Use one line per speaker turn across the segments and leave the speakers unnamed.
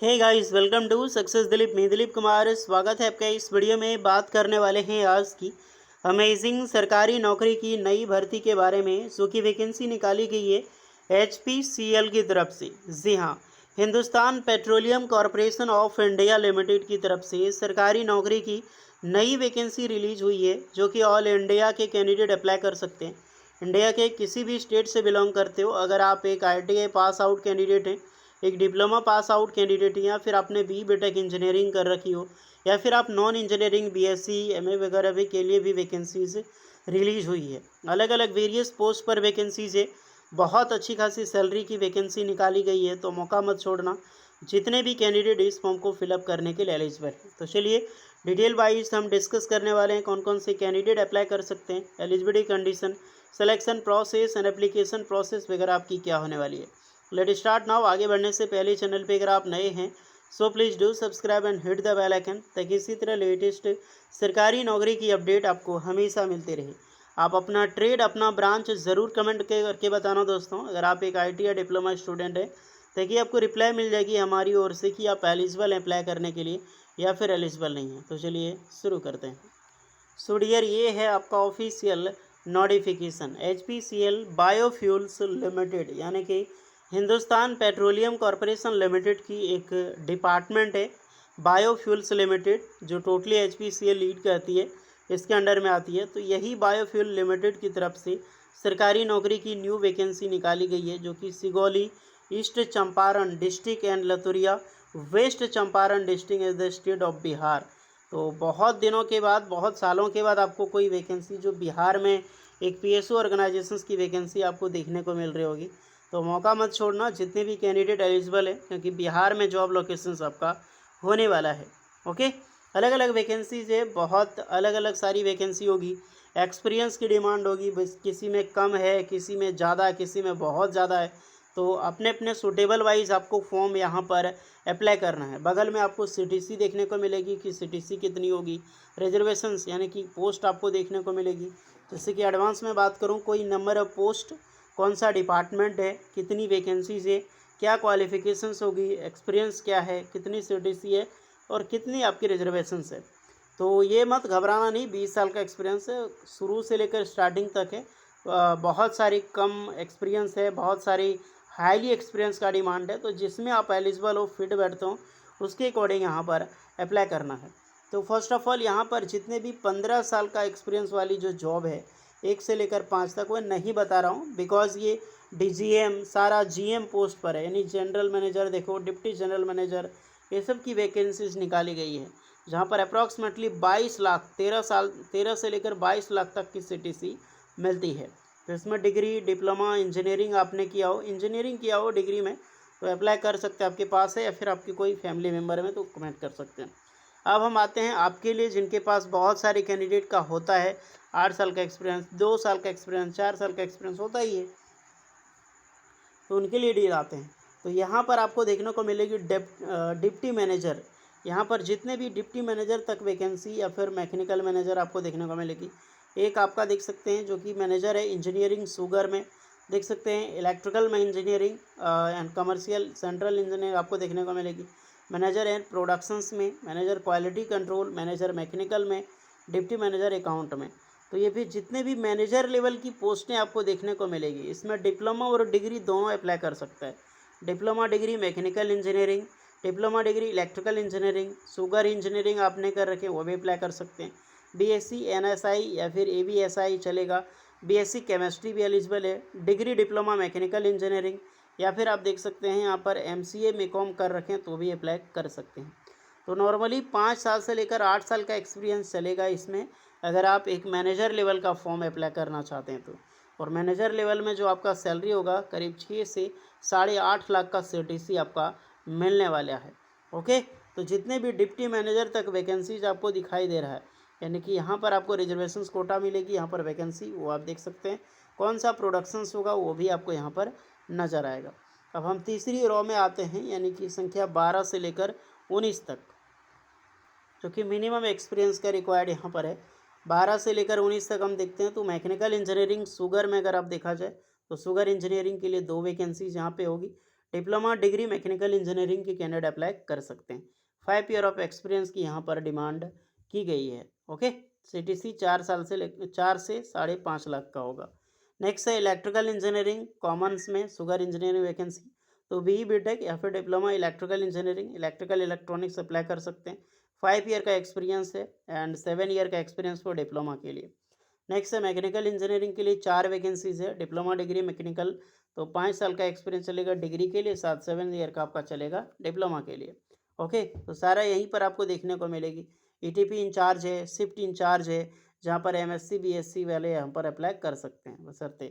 Hey guys, welcome to success Dilip. मैं दिलीप कुमार, स्वागत है आपका। इस वीडियो में बात करने वाले हैं आज की अमेजिंग सरकारी नौकरी की नई भर्ती के बारे में, जो कि वैकेंसी निकाली गई है HPCL की तरफ से। जी हाँ, Hindustan petroleum corporation of India limited की तरफ से सरकारी नौकरी की नई वैकेंसी रिलीज हुई है, जो कि ऑल इंडिया के कैंडिडेट अप्लाई कर सकते हैं। इंडिया के किसी भी स्टेट से बिलोंग करते हो, अगर आप एक ITI पास आउट कैंडिडेट हैं, एक डिप्लोमा पास आउट कैंडिडेट, या फिर आपने BTech इंजीनियरिंग कर रखी हो, या फिर आप नॉन इंजीनियरिंग BSc MA वगैरह भी के लिए भी वैकेंसीज रिलीज हुई है। अलग अलग वेरियस पोस्ट पर वैकेंसीज है। बहुत अच्छी खासी सैलरी की वैकेंसी निकाली गई है, तो मौका मत छोड़ना। जितने भी कैंडिडेट इस फॉर्म को फिलअप करने के लिए एलिजिबल हैं, तो चलिए डिटेल वाइज हम डिस्कस करने वाले हैं कौन कौन से कैंडिडेट अप्लाई कर सकते हैं, eligibility condition, selection process and application process वगैरह आपकी क्या होने वाली है। Let start now. आगे बढ़ने से पहले चैनल पे अगर आप नए हैं, so please do subscribe and hit the bell icon, ताकि इसी तरह लेटेस्ट सरकारी नौकरी की अपडेट आपको हमेशा मिलती रहे। आप अपना ट्रेड, अपना ब्रांच ज़रूर कमेंट करके बताना दोस्तों। अगर आप एक IT या डिप्लोमा स्टूडेंट है, ताकि आपको रिप्लाई मिल जाएगी हमारी ओर से कि आप एलिजिबल हैं अप्लाई करने के लिए या फिर एलिजिबल नहीं है। तो चलिए शुरू करते हैं। सो डियर, ये है आपका official notification. HPCL biofuels limited, यानी कि हिंदुस्तान पेट्रोलियम कॉरपोरेशन लिमिटेड की एक डिपार्टमेंट है बायोफ्यूल्स लिमिटेड, जो टोटली HPCL लीड करती है, इसके अंडर में आती है। तो यही बायोफ्यूल लिमिटेड की तरफ से सरकारी नौकरी की न्यू वैकेंसी निकाली गई है, जो कि Sigauli, east Champaran district and Laturia, west Champaran district is the state of Bihar. तो बहुत दिनों के बाद, बहुत सालों के बाद आपको कोई वैकेंसी जो बिहार में एक PSU ऑर्गेनाइजेशंस की वैकेंसी आपको देखने को मिल रही होगी, तो मौका मत छोड़ना जितने भी कैंडिडेट एलिजिबल है, क्योंकि बिहार में जॉब लोकेशंस आपका होने वाला है। ओके, अलग अलग वैकेंसीज है, बहुत अलग अलग सारी वैकेंसी होगी। एक्सपीरियंस की डिमांड होगी, बस किसी में कम है, किसी में ज़्यादा, किसी में बहुत ज़्यादा है। तो अपने अपने सूटेबल वाइज आपको फॉर्म यहाँ पर अप्लाई करना है। बगल में आपको CTC देखने को मिलेगी कि CTC कितनी होगी। रिजर्वेशंस यानी कि पोस्ट आपको देखने को मिलेगी। जैसे कि एडवांस में बात करूँ, कोई नंबर ऑफ पोस्ट, कौन सा डिपार्टमेंट है, कितनी वैकेंसीज है, क्या क्वालिफिकेशंस होगी, एक्सपीरियंस क्या है, कितनी CTC है और कितनी आपकी रिजर्वेशंस है। तो ये मत घबराना नहीं, 20 साल का एक्सपीरियंस है, शुरू से लेकर स्टार्टिंग तक है। बहुत सारी कम एक्सपीरियंस है, बहुत सारी हाईली एक्सपीरियंस का डिमांड है। तो जिसमें आप एलिजिबल हो, फिट बैठते हो, उसके अकॉर्डिंग यहाँ पर अप्लाई करना है। तो फर्स्ट ऑफ ऑल यहाँ पर जितने भी 15 साल का एक्सपीरियंस वाली जो जॉब है, 1 से लेकर 5 तक, वह नहीं बता रहा हूँ, बिकॉज ये DGM सारा GM पोस्ट पर है, यानी जनरल मैनेजर देखो, डिप्टी जनरल मैनेजर, ये सब की वैकेंसीज निकाली गई है, जहाँ पर अप्रॉक्सीमेटली 22 लाख, 13 से लेकर 22 लाख तक की CTC मिलती है। तो इसमें डिग्री, डिप्लोमा, इंजीनियरिंग आपने किया हो, इंजीनियरिंग किया हो डिग्री में, तो अप्लाई कर सकते हैं। आपके पास है या फिर आपके कोई फैमिली मेम्बर में, तो कमेंट कर सकते हैं। अब हम आते हैं आपके लिए, जिनके पास बहुत सारे कैंडिडेट का होता है 8 साल का एक्सपीरियंस, 2 साल का एक्सपीरियंस, 4 साल का एक्सपीरियंस होता ही है, तो उनके लिए डील आते हैं। तो यहाँ पर आपको देखने को मिलेगी डिप्टी मैनेजर। यहाँ पर जितने भी डिप्टी मैनेजर तक वैकेंसी या फिर मैकेनिकल मैनेजर आपको देखने को मिलेगी। एक आपका देख सकते हैं जो कि मैनेजर है इंजीनियरिंग शुगर में, देख सकते हैं इलेक्ट्रिकल में engineering and commercial central engineering आपको देखने को मिलेगी। मैनेजर है प्रोडक्शंस में, manager quality control, manager mechanical में, डिप्टी मैनेजर अकाउंट में। तो ये भी जितने भी मैनेजर लेवल की पोस्टें आपको देखने को मिलेगी, इसमें डिप्लोमा और डिग्री दोनों अप्लाई कर सकता है। Diploma degree mechanical engineering, diploma degree electrical engineering, sugar engineering आपने कर रखे वो भी अप्लाई कर सकते हैं। BSc NSI या फिर ABSI चलेगा। BSc केमिस्ट्री भी एलिजिबल है। डिग्री डिप्लोमा मैकेनिकल इंजीनियरिंग, या फिर आप देख सकते हैं यहाँ पर MCA MECOM कर रखें तो भी अप्लाई कर सकते हैं। तो नॉर्मली 5 साल से लेकर 8 साल का एक्सपीरियंस चलेगा इसमें, अगर आप एक मैनेजर लेवल का फॉर्म अप्लाई करना चाहते हैं तो। और मैनेजर लेवल में जो आपका सैलरी होगा, करीब 6 से 8.5 लाख का CTC आपका मिलने वाला है। ओके, तो जितने भी डिप्टी मैनेजर तक वैकेंसीज आपको दिखाई दे रहा है, यानी कि यहाँ पर आपको रिजर्वेशंस कोटा मिलेगी, यहाँ पर वैकेंसी वो आप देख सकते हैं। कौन सा प्रोडक्शंस होगा वो भी आपको यहाँ पर नज़र आएगा। अब हम तीसरी रो में आते हैं, यानी कि संख्या 12 से लेकर 19 तक, जो कि मिनिमम एक्सपीरियंस का रिक्वायर्ड यहाँ पर है। 12 से लेकर 19 तक हम देखते हैं, तो मैकेनिकल इंजीनियरिंग शुगर में अगर आप देखा जाए, तो शुगर इंजीनियरिंग के लिए 2 वैकेंसीज यहाँ पे होगी। डिप्लोमा डिग्री मैकेनिकल इंजीनियरिंग के कैंडिडेट अप्लाई कर सकते हैं। 5 ईयर ऑफ एक्सपीरियंस की यहाँ पर डिमांड की गई है। ओके, CTC 4 से 5.5 लाख का होगा। नेक्स्ट है इलेक्ट्रिकल इंजीनियरिंग कॉमर्स में शुगर इंजीनियरिंग वैकेंसी, तो BE BTech या फिर diploma electrical engineering electrical electronics apply कर सकते हैं। 5 ईयर का एक्सपीरियंस है एंड 7 ईयर का एक्सपीरियंस फॉर डिप्लोमा के लिए। नेक्स्ट है मैकेनिकल इंजीनियरिंग के लिए 4 वैकेंसीज है। डिप्लोमा डिग्री मैकेनिकल तो 5 साल का एक्सपीरियंस चलेगा डिग्री के लिए, 7 ईयर का आपका चलेगा डिप्लोमा के लिए। ओके, तो सारा यहीं पर आपको देखने को मिलेगी। ETP इंचार्ज है, शिफ्ट इंचार्ज है, जहाँ पर MSc BSc वाले यहाँ पर अप्लाई कर सकते हैं बशर्ते।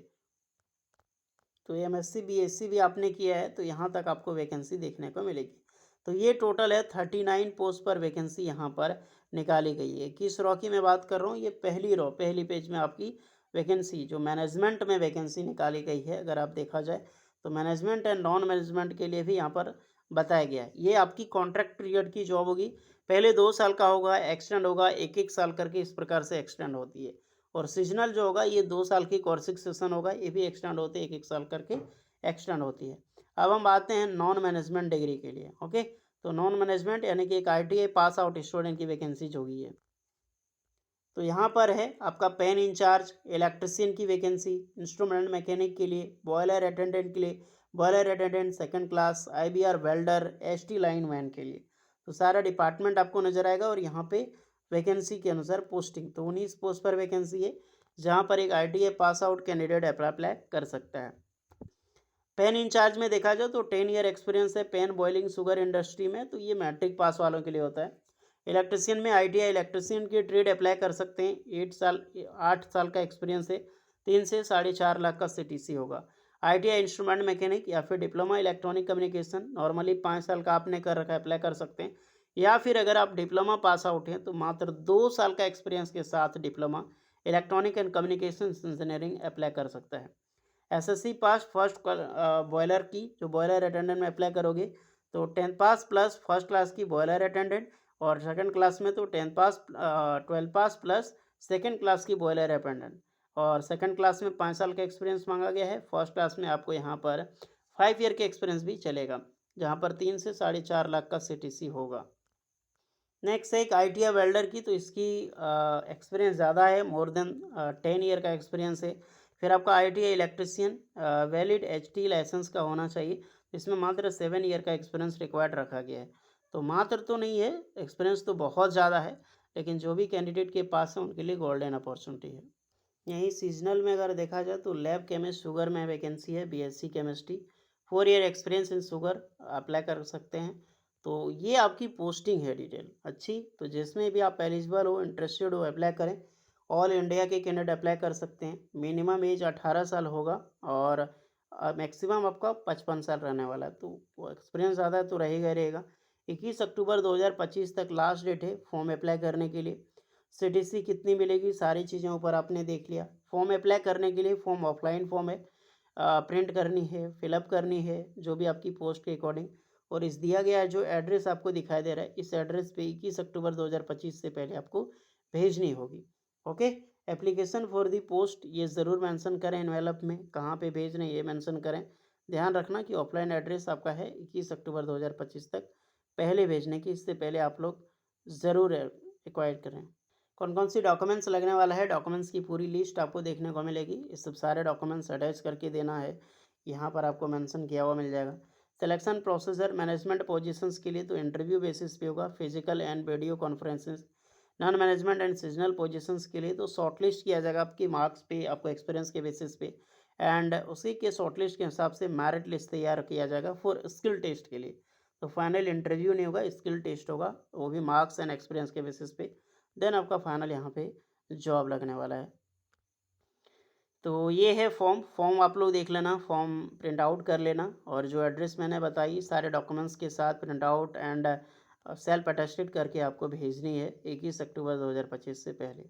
तो MSc BSc भी आपने किया है तो यहाँ तक आपको वैकेंसी देखने को मिलेगी। तो ये टोटल है 39 पोस्ट पर वैकेंसी यहाँ पर निकाली गई है। किस रॉ की मैं बात कर रहा हूँ, ये पहली रॉ, पहली पेज में आपकी वैकेंसी जो मैनेजमेंट में वैकेंसी निकाली गई है, अगर आप देखा जाए तो मैनेजमेंट एंड नॉन मैनेजमेंट के लिए भी यहाँ पर बताया गया है। ये आपकी कॉन्ट्रैक्ट पीरियड की जॉब होगी, पहले 2 साल का होगा, एक्सटेंड होगा, एक साल करके इस प्रकार से एक्सटेंड होती है। और सीजनल जो होगा ये 2 साल की कोर्सिक सेशन होगा, ये भी एक्सटेंड होते हैं, एक साल करके एक्सटेंड होती है। अब हम आते हैं नॉन मैनेजमेंट डिग्री के लिए। ओके, तो नॉन मैनेजमेंट यानी कि एक ITI पास आउट स्टूडेंट की वैकेंसी जो होगी है, तो यहाँ पर है आपका पेन इंचार्ज इलेक्ट्रिशियन की वैकेंसी, इंस्ट्रूमेंट मैकेनिक के लिए, बॉयलर अटेंडेंट के लिए, boiler attendant second class, IBR welder, ST line man के लिए। तो सारा डिपार्टमेंट आपको नजर आएगा और यहाँ पे वैकेंसी के अनुसार पोस्टिंग तो 19 पोस्ट पर वैकेंसी है, जहाँ पर एक ITI pass out candidate apply कर सकता है। पेन इंचार्ज में देखा जाए तो 10 ईयर एक्सपीरियंस है पेन बॉयलिंग शुगर इंडस्ट्री में, तो ये मैट्रिक पास वालों के लिए होता है। इलेक्ट्रिशियन में ITI इलेक्ट्रिशियन की ट्रेड अप्लाई कर सकते हैं, 8 साल का एक्सपीरियंस है, 3 से 4.5 लाख का CTC होगा। ITI इंस्ट्रूमेंट मैकेनिक या फिर डिप्लोमा इलेक्ट्रॉनिक कम्युनिकेशन नॉर्मली 5 साल का आपने कर रखा है, अप्लाई कर सकते हैं। या फिर अगर आप डिप्लोमा पास आउट हैं तो मात्र 2 साल का एक्सपीरियंस के साथ diploma electronic and communication engineering apply कर सकता है। SSC पास फर्स्ट बॉयलर की जो बॉयलर अटेंडेंट में अप्लाई करोगे तो 10th पास प्लस फर्स्ट क्लास की बॉयलर अटेंडेंट, और सेकंड क्लास में तो 10th पास 12 पास प्लस सेकंड क्लास की बॉयलर अटेंडेंट, और सेकंड क्लास में 5 साल का एक्सपीरियंस मांगा गया है। फर्स्ट क्लास में आपको यहाँ पर 5 ईयर के एक्सपीरियंस भी चलेगा, जहाँ पर 3 से 4.5 लाख का CTC होगा। नेक्स्ट है एक ITI वेल्डर की, तो इसकी एक्सपीरियंस ज़्यादा है, मोर देन 10 ईयर का एक्सपीरियंस है। फिर आपका ITI electrician valid HT licence का होना चाहिए, इसमें मात्र 7 ईयर का एक्सपीरियंस रिक्वायर्ड रखा गया है। तो मात्र तो नहीं है, एक्सपीरियंस तो बहुत ज़्यादा है, लेकिन जो भी कैंडिडेट के पास है उनके लिए गोल्डन अपॉर्चुनिटी है। यहीं सीजनल में अगर देखा जाए तो लैब केमिस्ट शुगर में वैकेंसी है, BSc chemistry, 4 year experience in sugar apply कर सकते हैं। तो ये आपकी पोस्टिंग है डिटेल अच्छी, तो जिसमें भी आप एलिजिबल हो, इंटरेस्टेड हो, अप्लाई करें। ऑल इंडिया के कैंडिडेट अप्लाई कर सकते हैं। मिनिमम एज 18 साल होगा और मैक्सिमम आपका 55 साल रहने वाला है, तो एक्सपीरियंस ज़्यादा है तो रहेगा ही रहेगा। 21 अक्टूबर 2025 तक लास्ट डेट है फॉर्म अप्लाई करने के लिए। CTC कितनी मिलेगी, सारी चीज़ें ऊपर आपने देख लिया। फॉर्म अप्लाई करने के लिए फॉर्म ऑफलाइन फॉर्म है, प्रिंट करनी है, फिलअप करनी है, जो भी आपकी पोस्ट के अकॉर्डिंग। और इस दिया गया जो एड्रेस आपको दिखाई दे रहा है, इस एड्रेस पे 21 अक्टूबर 2025 से पहले आपको भेजनी होगी। Okay, application for the post ये ज़रूर मेंशन करें, एनवेलप में कहाँ पे भेज रहे हैं ये मेंशन करें। ध्यान रखना कि ऑफलाइन एड्रेस आपका है 21 अक्टूबर 2025 तक पहले भेजने की, इससे पहले आप लोग ज़रूर रिक्वायर करें। कौन कौन सी डॉक्यूमेंट्स लगने वाला है, डॉक्यूमेंट्स की पूरी लिस्ट आपको देखने को मिलेगी। ये सब सारे डॉक्यूमेंट्स अटैच करके देना है, यहाँ पर आपको मेंशन किया हुआ मिल जाएगा। सिलेक्शन प्रोसीजर मैनेजमेंट पोजीशंस के लिए तो इंटरव्यू बेसिस पे होगा, physical and video conferences. Non management and seasonal positions के लिए तो शॉर्टलिस्ट किया जाएगा आपकी मार्क्स पे, आपको एक्सपीरियंस के बेसिस पे, एंड उसी के शॉर्टलिस्ट के हिसाब से मेरिट लिस्ट तैयार किया जाएगा फॉर स्किल टेस्ट के लिए। तो फाइनल इंटरव्यू नहीं होगा, स्किल टेस्ट होगा, वो भी मार्क्स एंड एक्सपीरियंस के बेसिस पे, देन आपका फाइनल यहाँ पे जॉब लगने वाला है। तो ये है फॉर्म आप लोग देख लेना, फॉर्म प्रिंट आउट कर लेना, और जो एड्रेस मैंने बताई सारे डॉक्यूमेंट्स के साथ print out and self attested करके आपको भेजनी है 21 अक्टूबर 2025 से पहले।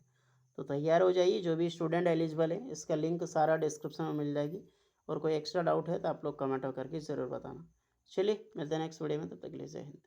तो तैयार हो जाइए, जो भी स्टूडेंट एलिजिबल है, इसका लिंक सारा डिस्क्रिप्शन में मिल जाएगी, और कोई एक्स्ट्रा डाउट है तो आप लोग कमेंट करके ज़रूर बताना। चलिए मिलते हैं नेक्स्ट वीडियो में, तब तक के लिए जय हिंद।